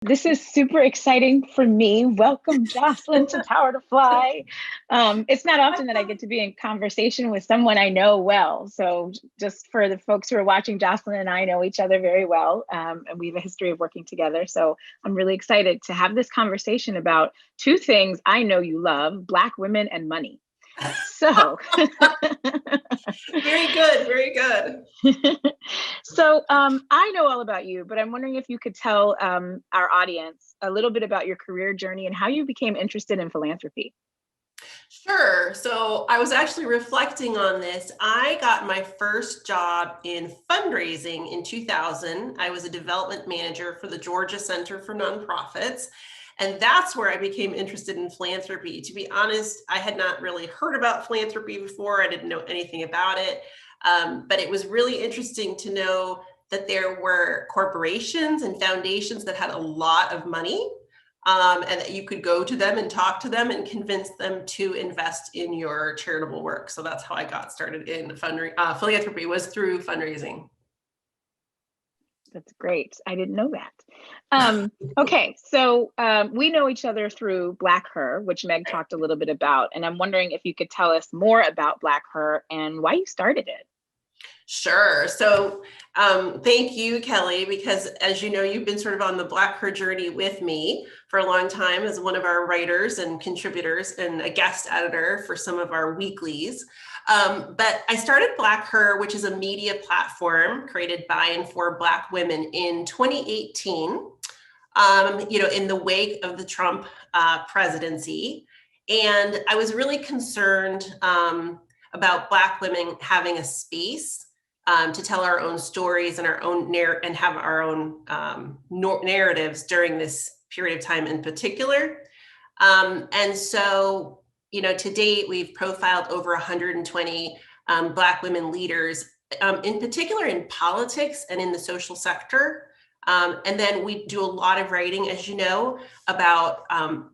This is super exciting for me. Welcome, Jocelyn, to PowerToFly. It's not often that I get to be in conversation with someone I know well. So just for the folks who are watching, Jocelyn and I know each other very well, and we have a history of working together. So I'm really excited to have this conversation about two things I know you love: Black women and money. So Very good, very good. So I know all about you, but I'm wondering if you could tell our audience a little bit about your career journey and how you became interested in philanthropy. Sure. So I was actually reflecting on this. I got my first job in fundraising in 2000. I was a development manager for the Georgia Center for Nonprofits. And that's where I became interested in philanthropy. To be honest, I had not really heard about philanthropy before. I didn't know anything about it. But it was really interesting to know that there were corporations and foundations that had a lot of money, and that you could go to them and talk to them and convince them to invest in your charitable work. So that's how I got started in philanthropy, was through fundraising. That's great. I didn't know that. Okay, so we know each other through BlackHer, which Meg talked a little bit about. And I'm wondering if you could tell us more about BlackHer and why you started it. Sure. So thank you, Kelly, because as you know, you've been sort of on the BlackHer journey with me for a long time as one of our writers and contributors and a guest editor for some of our weeklies. But I started BlackHer, which is a media platform created by and for Black women in 2018, in the wake of the Trump presidency. And I was really concerned about Black women having a space to tell our own stories and our own and have our own narratives during this period of time in particular. And so, to date, we've profiled over 120 Black women leaders, in particular in politics and in the social sector. And then we do a lot of writing, as you know, about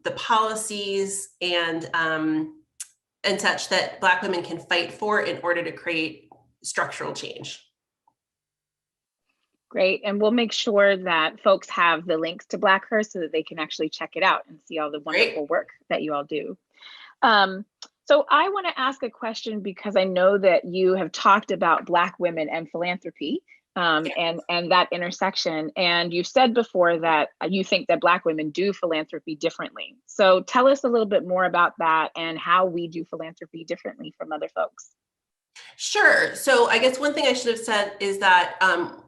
the policies and such that Black women can fight for in order to create structural change. Great. And we'll make sure that folks have the links to BlackHer so that they can actually check it out and see all the wonderful work that you all do. So I want to ask a question because I know that you have talked about Black women and philanthropy. And that intersection. And you said before that you think that Black women do philanthropy differently. So tell us a little bit more about that and how we do philanthropy differently from other folks. Sure. So I guess one thing I should have said is that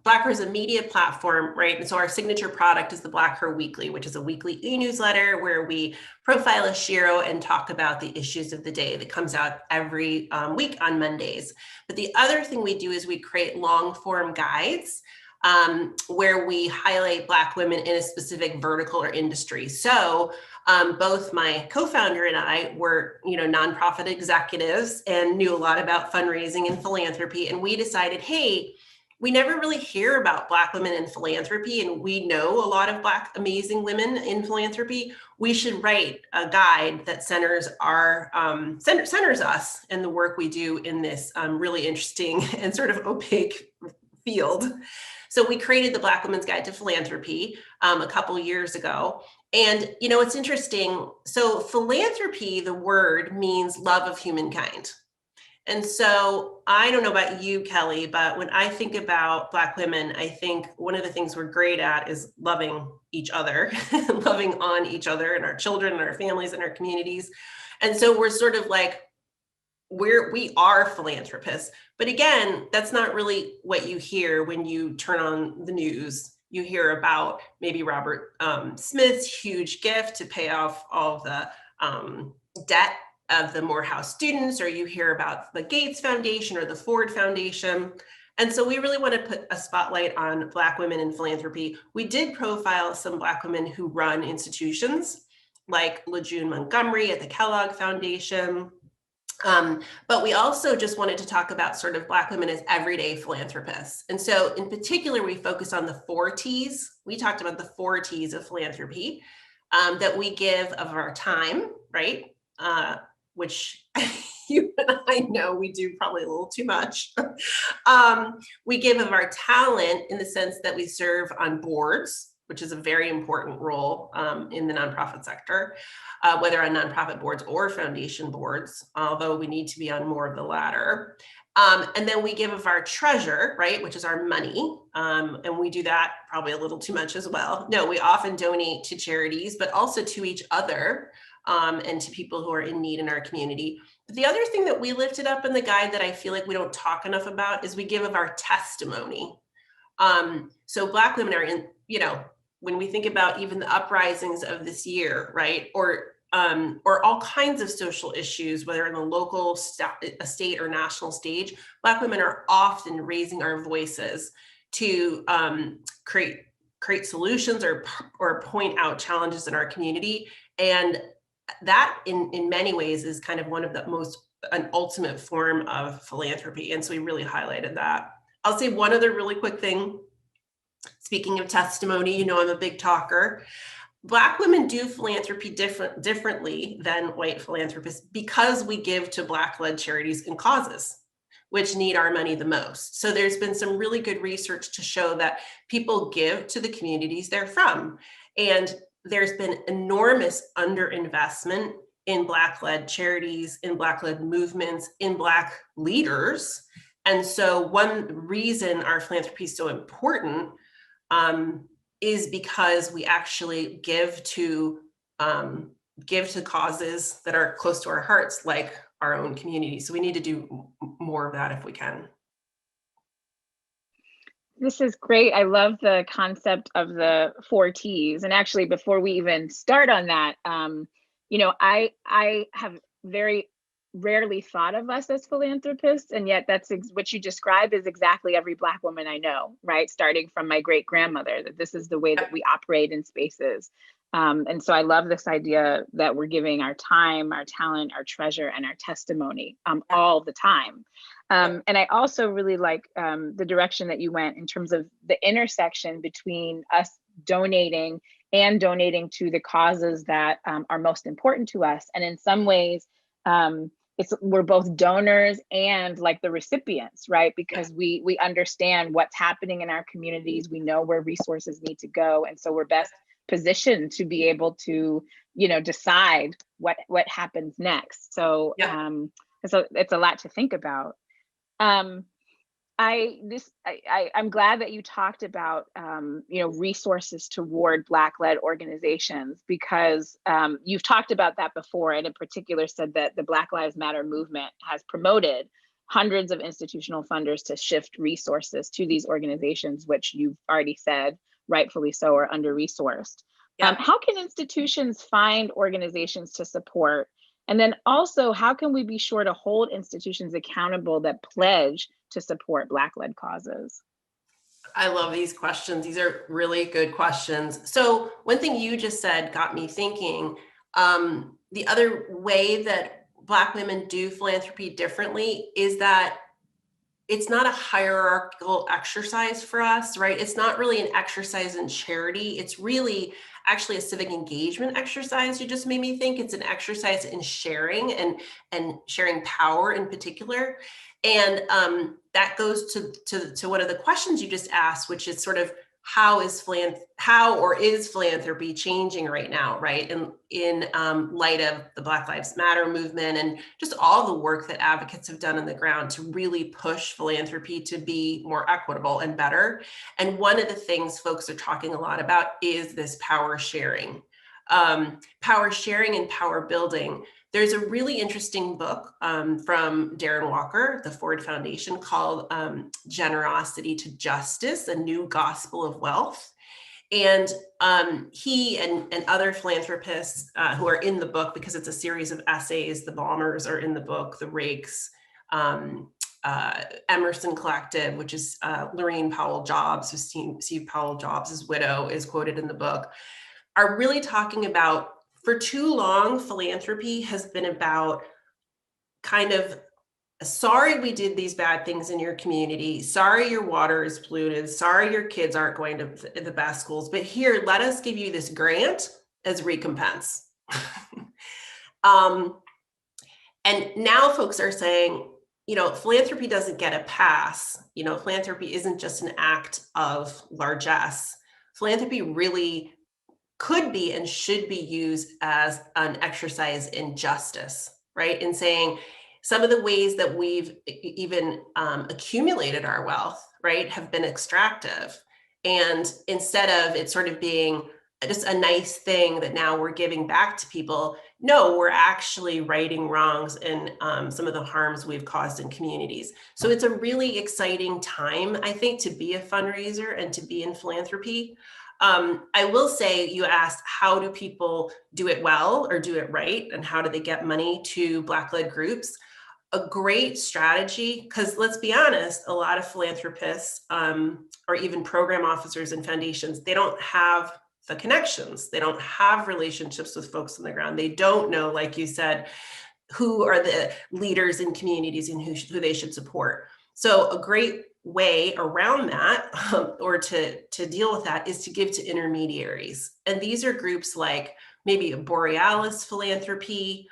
BlackHer is a media platform, right? And so our signature product is the BlackHer Weekly, which is a weekly e-newsletter where we profile a shero and talk about the issues of the day that comes out every week on Mondays. But the other thing we do is we create long form guides where we highlight Black women in a specific vertical or industry. So both my co-founder and I were, nonprofit executives and knew a lot about fundraising and philanthropy. And we decided, hey, we never really hear about Black women in philanthropy, and we know a lot of Black amazing women in philanthropy. We should write a guide that centers us and the work we do in this really interesting and sort of opaque field. So we created the Black Women's Guide to Philanthropy a couple years ago. And, it's interesting. So philanthropy, the word, means love of humankind. And so I don't know about you, Kelly, but when I think about Black women, I think one of the things we're great at is loving each other, loving on each other and our children and our families and our communities. And so we're sort of like, we are philanthropists. But again, that's not really what you hear when you turn on the news. You hear about maybe Robert Smith's huge gift to pay off all of the debt of the Morehouse students, or you hear about the Gates Foundation or the Ford Foundation. And so we really want to put a spotlight on Black women in philanthropy. We did profile some Black women who run institutions like LaJune Montgomery at the Kellogg Foundation. But we also just wanted to talk about sort of Black women as everyday philanthropists. And so in particular, we focus on the 4 T's. We talked about the 4 T's of philanthropy that we give of our time, right? Which you and I know we do probably a little too much. We give of our talent in the sense that we serve on boards, which is a very important role in the nonprofit sector, whether on nonprofit boards or foundation boards, although we need to be on more of the latter. And then we give of our treasure, right, which is our money. And we do that probably a little too much as well. No, we often donate to charities, but also to each other and to people who are in need in our community. But the other thing that we lifted up in the guide that I feel like we don't talk enough about is we give of our testimony. So Black women are in, when we think about even the uprisings of this year, right, or all kinds of social issues, whether in the local, state, or national stage, Black women are often raising our voices to create solutions or point out challenges in our community. And that in many ways is kind of one of an ultimate form of philanthropy. And so we really highlighted that. I'll say one other really quick thing. Speaking of testimony, I'm a big talker. Black women do philanthropy differently than white philanthropists because we give to Black-led charities and causes which need our money the most. So there's been some really good research to show that people give to the communities they're from. And there's been enormous underinvestment in Black-led charities, in Black-led movements, in Black leaders. And so one reason our philanthropy is so important is because we actually give to causes that are close to our hearts, like our own community. So we need to do more of that if we can. This is great. I love the concept of the 4 T's. And actually, before we even start on that, I have very rarely thought of us as philanthropists, and yet that's what you describe is exactly every Black woman I know, right? Starting from my great grandmother, that this is the way that we operate in spaces. And so I love this idea that we're giving our time, our talent, our treasure, and our testimony all the time. And I also really like the direction that you went in terms of the intersection between us donating to the causes that are most important to us. And in some ways, we're both donors and like the recipients, right? Because we understand what's happening in our communities. We know where resources need to go. And so we're best positioned to be able to, decide what happens next. So, so it's a lot to think about. I'm glad that you talked about, resources toward Black-led organizations, because you've talked about that before, and in particular said that the Black Lives Matter movement has promoted hundreds of institutional funders to shift resources to these organizations, which you've already said, rightfully so, are under-resourced. How can institutions find organizations to support? And then also, how can we be sure to hold institutions accountable that pledge to support Black-led causes? I love these questions. These are really good questions. So one thing you just said got me thinking, the other way that Black women do philanthropy differently is that it's not a hierarchical exercise for us, right? It's not really an exercise in charity. It's really actually a civic engagement exercise. You just made me think it's an exercise in sharing and sharing power in particular. And that goes to one of the questions you just asked, which is sort of how is philanthropy changing right now, right? In light of the Black Lives Matter movement and just all the work that advocates have done on the ground to really push philanthropy to be more equitable and better. And one of the things folks are talking a lot about is this power sharing and power building. There's a really interesting book from Darren Walker, the Ford Foundation, called Generosity to Justice, A New Gospel of Wealth. And he and other philanthropists who are in the book, because it's a series of essays, the Bombers are in the book, the Rakes, Emerson Collective, which is Lorraine Powell Jobs, who's Steve Powell Jobs' widow, is quoted in the book, are really talking about, for too long, philanthropy has been about kind of, sorry we did these bad things in your community, sorry your water is polluted, sorry your kids aren't going to the best schools, but here, let us give you this grant as recompense. And now folks are saying, philanthropy doesn't get a pass. Philanthropy isn't just an act of largesse. philanthropy really could be and should be used as an exercise in justice, right? In saying some of the ways that we've even accumulated our wealth, right, have been extractive. And instead of it sort of being just a nice thing that now we're giving back to people, no, we're actually righting wrongs and some of the harms we've caused in communities. So it's a really exciting time, I think, to be a fundraiser and to be in philanthropy. I will say, you asked, how do people do it well or do it right? And how do they get money to Black-led groups? A great strategy, because let's be honest, a lot of philanthropists or even program officers and foundations, they don't have the connections. They don't have relationships with folks on the ground. They don't know, like you said, who are the leaders in communities and who they should support. So a great way around that or to deal with that is to give to intermediaries. And these are groups like maybe a Borealis Philanthropy,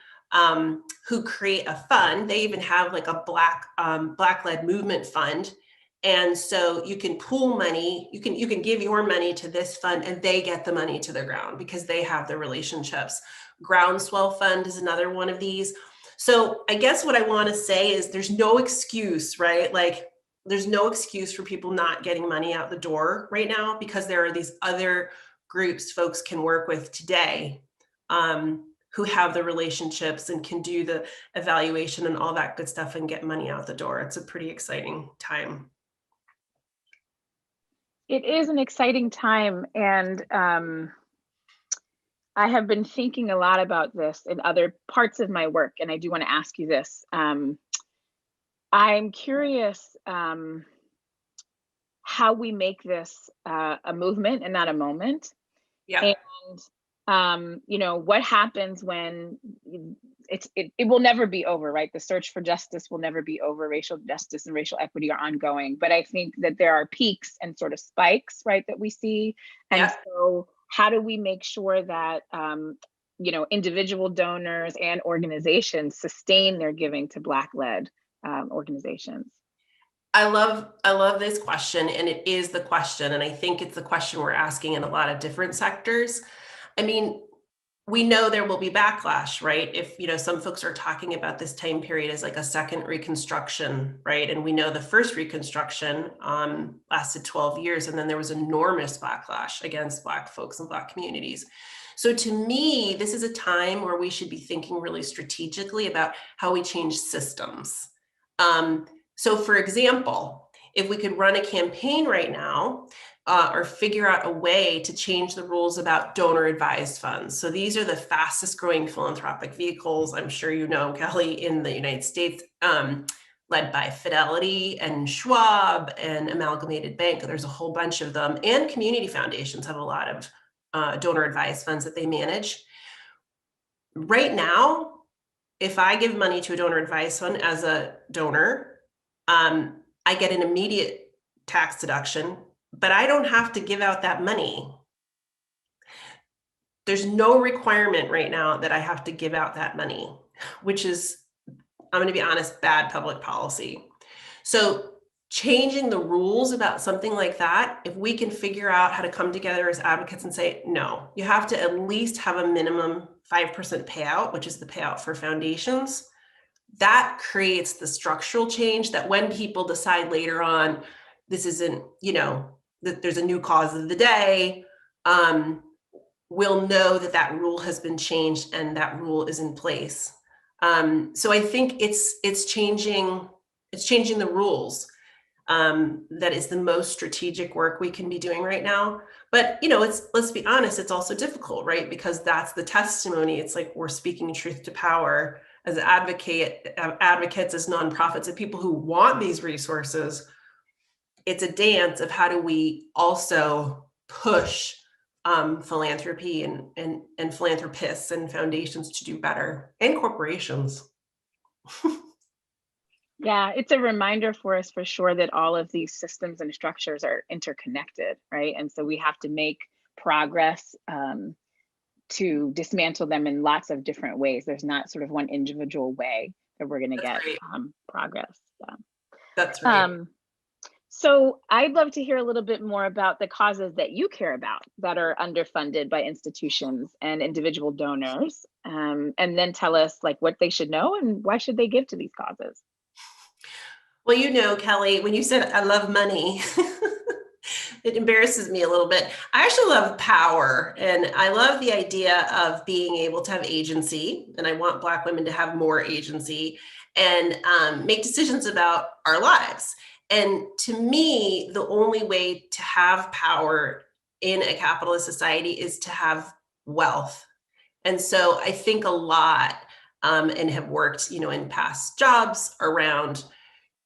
who create a fund. They even have like a Black-led movement fund. And so you can pool money, you can give your money to this fund and they get the money to the ground because they have the relationships. Groundswell Fund is another one of these. So I guess what I want to say is there's no excuse, right? Like there's no excuse for people not getting money out the door right now, because there are these other groups folks can work with today who have the relationships and can do the evaluation and all that good stuff and get money out the door. It's a pretty exciting time. It is an exciting time, and I have been thinking a lot about this in other parts of my work, and I do want to ask you this. I'm curious how we make this a movement and not a moment. Yeah. And you know, what happens when it will never be over, right? The search for justice will never be over. Racial justice and racial equity are ongoing, but I think that there are peaks and sort of spikes, right, that we see. And Yeah. so how do we make sure that you know, individual donors and organizations sustain their giving to Black-led organizations? I love this question, and it is the question, and I think it's the question we're asking in a lot of different sectors. I mean, we know there will be backlash, right? If, you know, some folks are talking about this time period as like a second Reconstruction, right? And we know the first Reconstruction lasted 12 years, and then there was enormous backlash against Black folks and Black communities. So to me, this is a time where we should be thinking really strategically about how we change systems. So for example, if we could run a campaign right now or figure out a way to change the rules about donor advised funds. So these are the fastest growing philanthropic vehicles, I'm sure you know, Kelly, in the United States, led by Fidelity and Schwab and Amalgamated Bank. There's a whole bunch of them, and community foundations have a lot of donor advised funds that they manage. Right now, if I give money to a donor advised fund as a donor, I get an immediate tax deduction, but I don't have to give out that money. There's no requirement right now that I have to give out that money, which is, I'm going to be honest, bad public policy. So changing the rules about something like that, if we can figure out how to come together as advocates and say, no, you have to at least have a minimum 5% payout, which is the payout for foundations. That creates the structural change that when people decide later on, this isn't, you know, that there's a new cause of the day, we'll know that that rule has been changed and that rule is in place. So I think it's changing the rules. That is the most strategic work we can be doing right now. But, you know, let's be honest, it's also difficult, right? Because that's the testimony. It's like we're speaking truth to power as advocates, as nonprofits, and people who want these resources. It's a dance of how do we also push philanthropy and philanthropists and foundations to do better, and corporations. Yeah, it's a reminder for us for sure that all of these systems and structures are interconnected, right? And so we have to make progress to dismantle them in lots of different ways. There's not sort of one individual way that we're going to get Right. progress. Yeah. That's right. So I'd love to hear a little bit more about the causes that you care about that are underfunded by institutions and individual donors, and then tell us like what they should know and why should they give to these causes. Well, you know, Kelly, when you said I love money, it embarrasses me a little bit. I actually love power, and I love the idea of being able to have agency. And I want Black women to have more agency and make decisions about our lives. And to me, the only way to have power in a capitalist society is to have wealth. And so I think a lot and have worked, you know, in past jobs around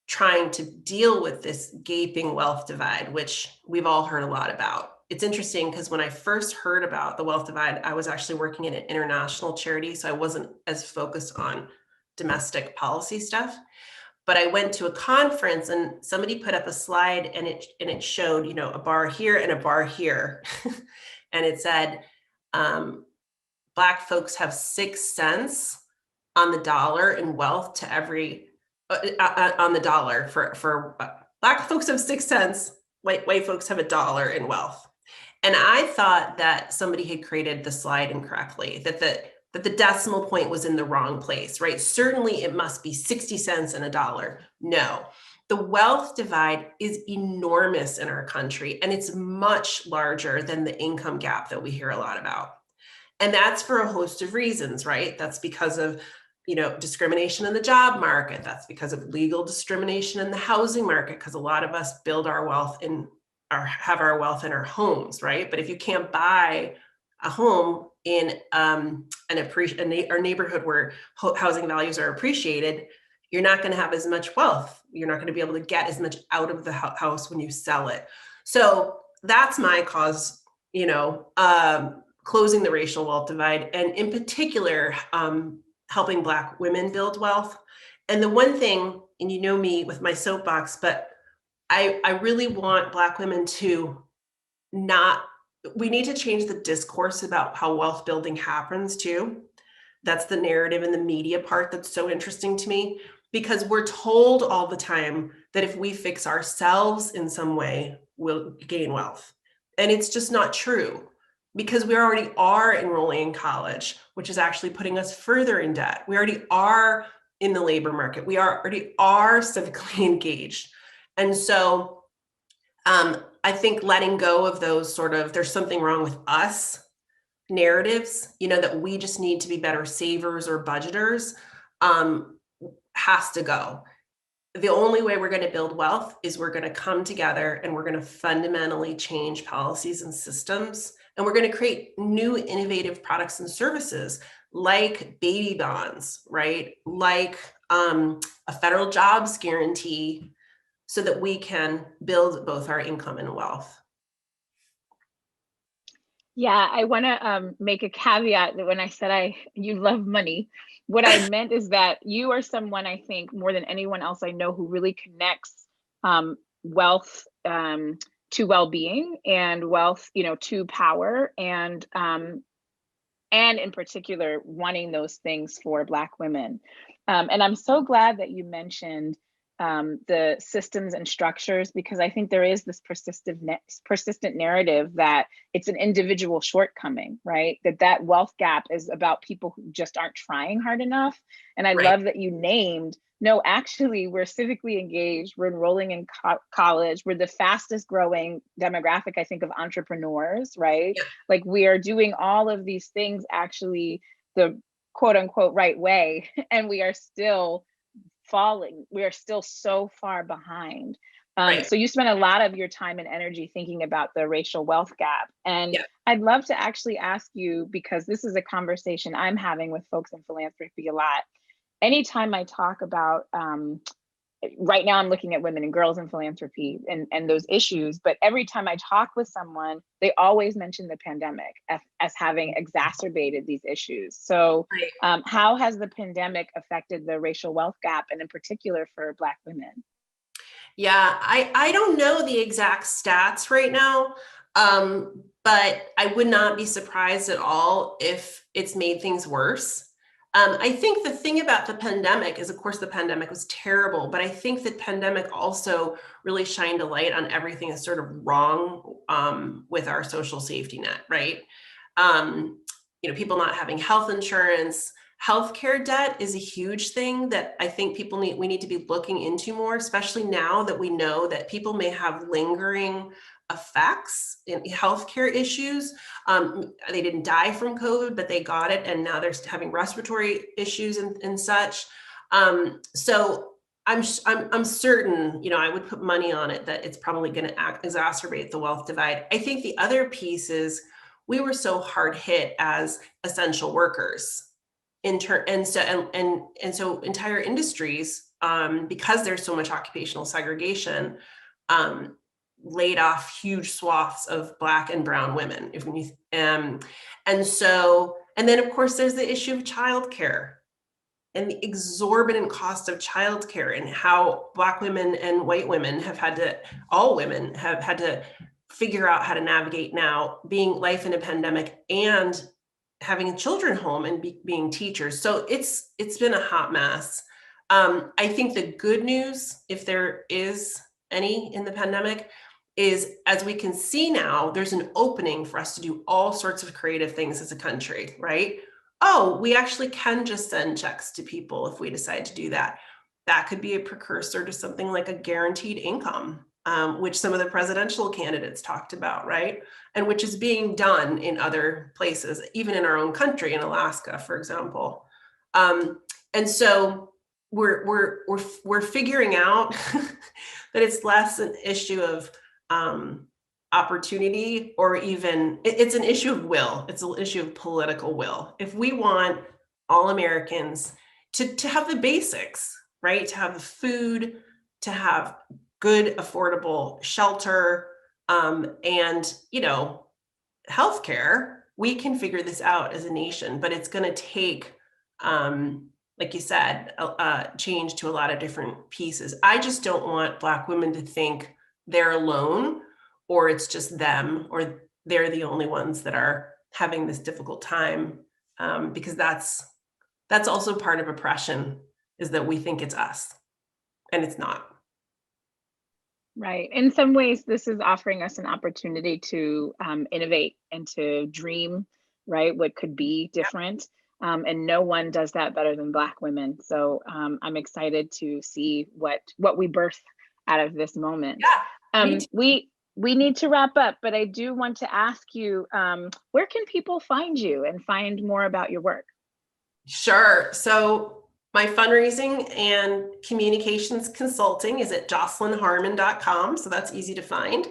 trying to deal with this gaping wealth divide, which we've all heard a lot about. It's interesting because when I first heard about the wealth divide, I was actually working in an international charity, so I wasn't as focused on domestic policy stuff. But I went to a conference and somebody put up a slide and it showed, you know, a bar here and a bar here. And it said, Black folks have 6 cents on the dollar in wealth to every on the dollar for Black folks have 6 cents, white folks have $1 in wealth. And I thought that somebody had created the slide incorrectly, that the decimal point was in the wrong place, right? Certainly it must be 60 cents and $1. No, the wealth divide is enormous in our country, and it's much larger than the income gap that we hear a lot about. And that's for a host of reasons, right? That's because of, you know, discrimination in the job market. That's because of legal discrimination in the housing market, because a lot of us build our wealth in have our wealth in our homes, right? But if you can't buy a home in a neighborhood where housing values are appreciated, you're not going to have as much wealth. You're not going to be able to get as much out of the house when you sell it. So that's my cause, you know, closing the racial wealth divide, and in particular, helping Black women build wealth. And the one thing, and you know me with my soapbox, but I really want Black women to we need to change the discourse about how wealth building happens too. That's the narrative and the media part that's so interesting to me, because we're told all the time that if we fix ourselves in some way, we'll gain wealth. And it's just not true, because we already are enrolling in college, which is actually putting us further in debt. We already are in the labor market. We already are civically engaged. And so I think letting go of those sort of, there's something wrong with us narratives, you know, that we just need to be better savers or budgeters, has to go. The only way we're going to build wealth is we're going to come together and we're going to fundamentally change policies and systems. And we're going to create new innovative products and services like baby bonds, right? Like a federal jobs guarantee, so that we can build both our income and wealth. Yeah, I want to make a caveat that when I said you love money, what I meant is that you are someone, I think, more than anyone else I know, who really connects wealth to well-being, and wealth, you know, to power, and in particular wanting those things for Black women. And I'm so glad that you mentioned the systems and structures, because I think there is this persistent narrative that it's an individual shortcoming, right? That wealth gap is about people who just aren't trying hard enough. And I love that you named, no, actually, we're civically engaged, we're enrolling in college, we're the fastest growing demographic, I think, of entrepreneurs, right? Yeah. Like, we are doing all of these things actually the quote unquote right way, and we are still falling. We are still so far behind. So you spend a lot of your time and energy thinking about the racial wealth gap. And I'd love to actually ask you, because this is a conversation I'm having with folks in philanthropy a lot. Anytime I talk about, right now I'm looking at women and girls in philanthropy and those issues, but every time I talk with someone, they always mention the pandemic as having exacerbated these issues. So how has the pandemic affected the racial wealth gap, and in particular for Black women? Yeah, I don't know the exact stats right now, but I would not be surprised at all if it's made things worse. I think the thing about the pandemic is, of course, the pandemic was terrible, but I think the pandemic also really shined a light on everything that's sort of wrong with our social safety net, right? People not having health insurance, healthcare debt is a huge thing that I think we need to be looking into more, especially now that we know that people may have lingering effects in healthcare issues. They didn't die from COVID, but they got it, and now they're having respiratory issues and such. So I'm certain, I would put money on it that it's probably going to exacerbate the wealth divide. I think the other piece is we were so hard hit as essential workers. And so entire industries, because there's so much occupational segregation, laid off huge swaths of Black and brown women. And then of course there's the issue of childcare and the exorbitant cost of childcare, and how Black women and white women all women have had to figure out how to navigate now being life in a pandemic and having children home and being teachers. So it's been a hot mess. I think the good news, if there is any in the pandemic, is, as we can see now, there's an opening for us to do all sorts of creative things as a country, right? Oh, we actually can just send checks to people if we decide to do that. That could be a precursor to something like a guaranteed income, which some of the presidential candidates talked about, right? And which is being done in other places, even in our own country, in Alaska, for example. And so we're figuring out that it's less an issue of opportunity, or even it's an issue of will. It's an issue of political will. If we want all Americans to have the basics, right? To have the food, to have good, affordable shelter, and healthcare, we can figure this out as a nation. But it's going to take, like you said, change to a lot of different pieces. I just don't want Black women to think they're alone, or it's just them, or they're the only ones that are having this difficult time, because that's also part of oppression, is that we think it's us, and it's not. Right. In some ways, this is offering us an opportunity to innovate and to dream, right, what could be different. And no one does that better than Black women. So I'm excited to see what we birth out of this moment. Yeah, we need to wrap up, but I do want to ask you, where can people find you and find more about your work? Sure. So my fundraising and communications consulting is at jocelynharmon.com. So that's easy to find.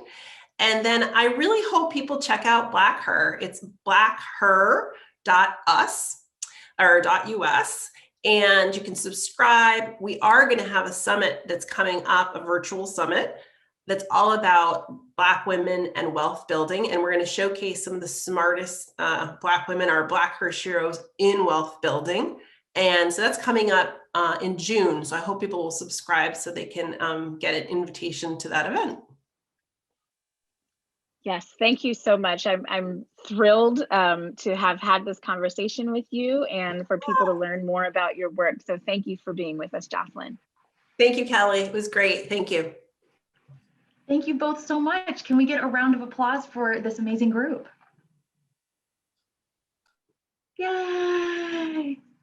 And then I really hope people check out BlackHer. It's blackher.us or .us. And you can subscribe. We are going to have a summit that's coming up, a virtual summit that's all about Black women and wealth building. And we're going to showcase some of the smartest Black women, our BlackHer heroes in wealth building. And so that's coming up in June. So I hope people will subscribe so they can get an invitation to that event. Yes, thank you so much. I'm thrilled to have had this conversation with you and for people to learn more about your work. So thank you for being with us, Jocelyn. Thank you, Kelly. It was great. Thank you. Thank you both so much. Can we get a round of applause for this amazing group? Yay!